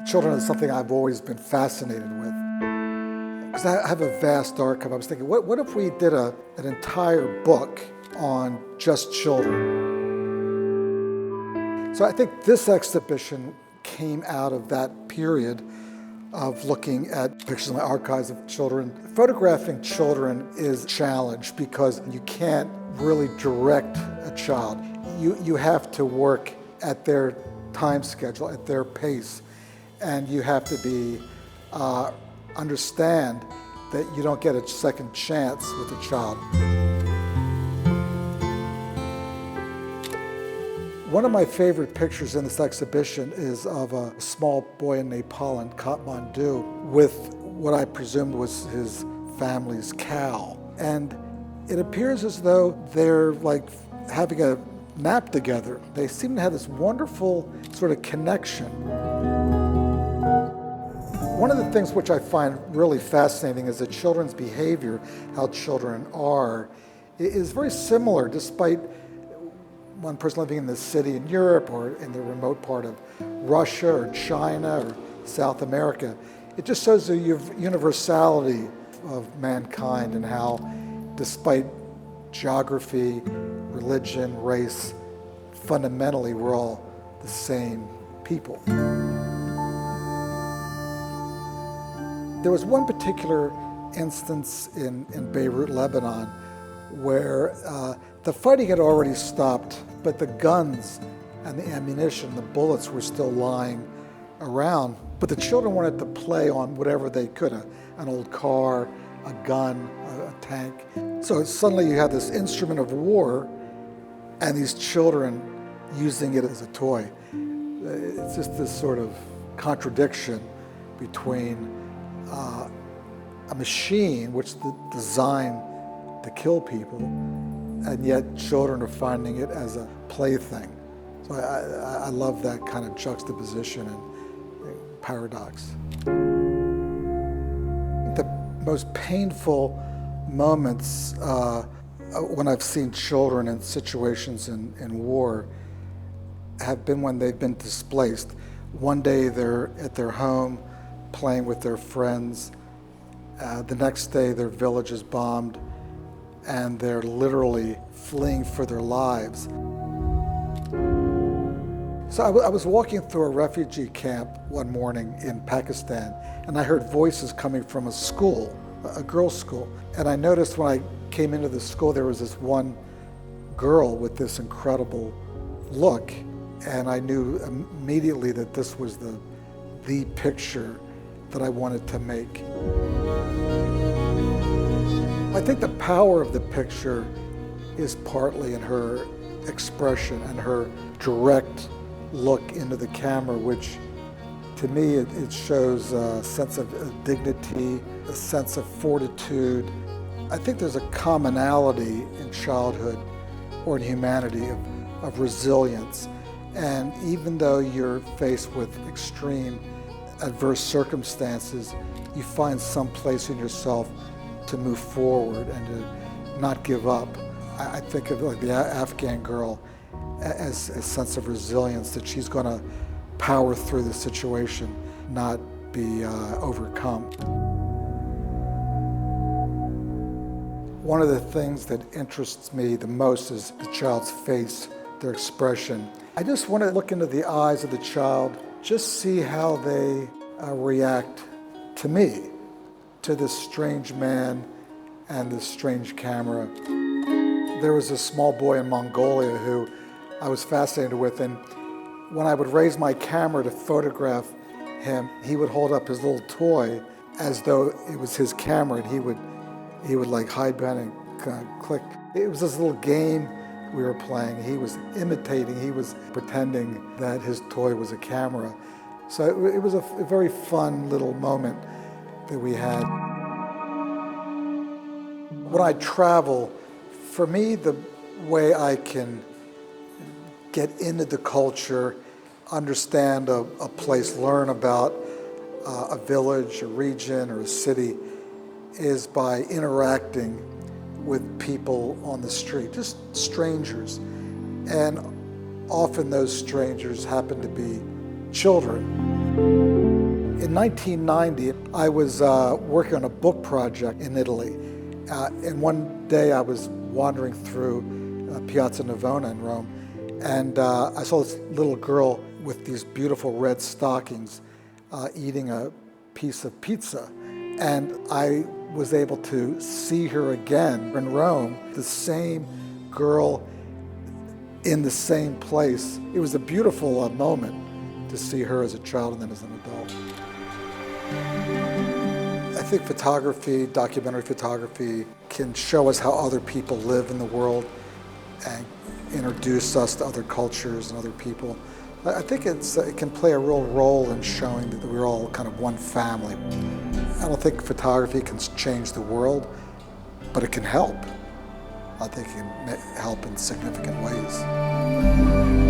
Children is something I've always been fascinated with. Because I have a vast archive. I was thinking, what if we did an entire book on just children? So I think this exhibition came out of that period of looking at pictures in my archives of children. Photographing children is a challenge because you can't really direct a child. You have to work at their time schedule, at their pace, and you have to be understand that you don't get a second chance with a child. One of my favorite pictures in this exhibition is of a small boy in Nepal, in Kathmandu, with what I presumed was his family's cow. And it appears as though they're like having a nap together. They seem to have this wonderful sort of connection. One of the things which I find really fascinating is that children's behavior, how children are, is very similar despite one person living in the city in Europe or in the remote part of Russia or China or South America. It just shows the universality of mankind and how, despite geography, religion, race, fundamentally we're all the same people. There was one particular instance in Beirut, Lebanon, where the fighting had already stopped, but the guns and the ammunition, the bullets were still lying around. But the children wanted to play on whatever they could, an old car, a gun, a tank. So suddenly you have this instrument of war and these children using it as a toy. It's just this sort of contradiction between a machine which is designed to kill people, and yet children are finding it as a plaything. So I love that kind of juxtaposition and paradox. The most painful moments when I've seen children in situations in war have been when they've been displaced. One day they're at their home playing with their friends. The next day their village is bombed and they're literally fleeing for their lives. So I was walking through a refugee camp one morning in Pakistan, and I heard voices coming from a school, a girls' school. And I noticed when I came into the school, there was this one girl with this incredible look, and I knew immediately that this was the picture that I wanted to make. I think the power of the picture is partly in her expression and her direct look into the camera, which to me it shows a sense of dignity, a sense of fortitude. I think there's a commonality in childhood or in humanity of resilience. And even though you're faced with extreme adverse circumstances, you find some place in yourself to move forward and to not give up. I think of like the Afghan girl as a sense of resilience, that she's going to power through the situation, not be overcome. One of the things that interests me the most is the child's face, their expression. I just want to look into the eyes of the child, just see how they react to me, to this strange man and this strange camera. There was a small boy in Mongolia who I was fascinated with, and when I would raise my camera to photograph him, he would hold up his little toy as though it was his camera, and he would like hide behind and kind of click. It was this little game we were playing. He was imitating, he was pretending that his toy was a camera. So it was a very fun little moment that we had. When I travel, for me, the way I can get into the culture, understand a place, learn about a village, a region, or a city, is by interacting with people on the street, just strangers. And often those strangers happen to be children. In 1990, I was working on a book project in Italy. And one day I was wandering through Piazza Navona in Rome, and I saw this little girl with these beautiful red stockings eating a piece of pizza. And I was able to see her again in Rome, the same girl in the same place. It was a beautiful moment to see her as a child and then as an adult. I think photography, documentary photography, can show us how other people live in the world and introduce us to other cultures and other people. I think it can play a real role in showing that we're all kind of one family. I don't think photography can change the world, but it can help. I think it can help in significant ways.